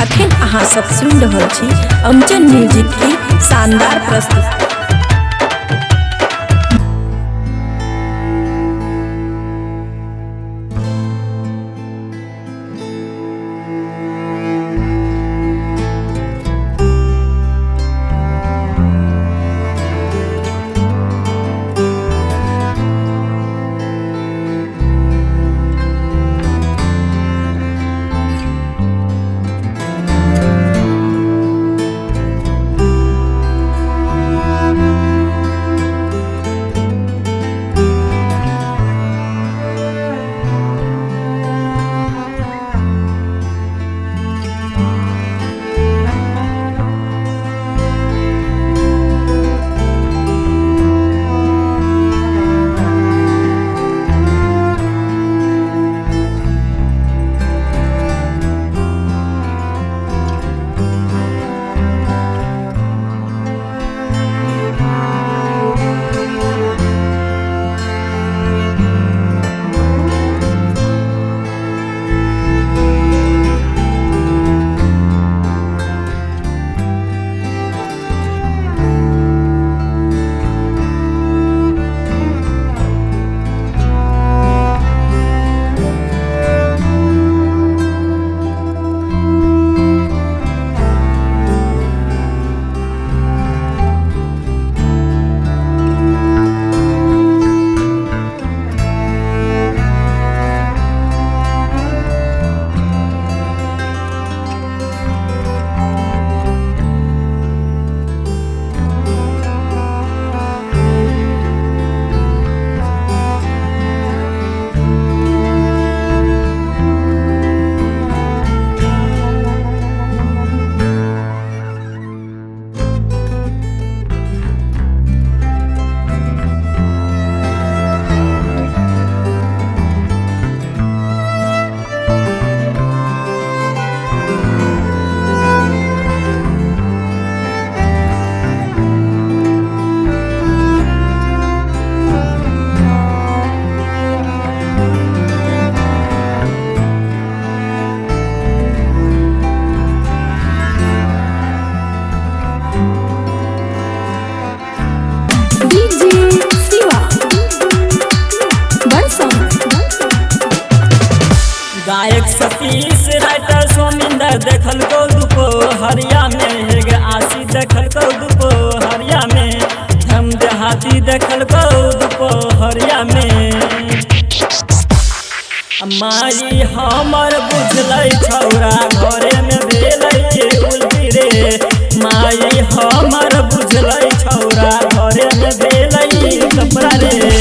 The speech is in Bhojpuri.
अखन अहाँ सब सुन रहल छी अमजन म्यूजिक की शानदार प्रस्तुति। गायक सतीश राइटर सोमिंदर देखल को दोपहरिया में, आशी देखल को दोपहरिया में, हम देहाती देखल को दोपहरिया में। माई हमर बुझल छौरा घरे में भेल उल्टी रे, माई हमर बुझल छौरा घरे में भेल कपड़ा रे।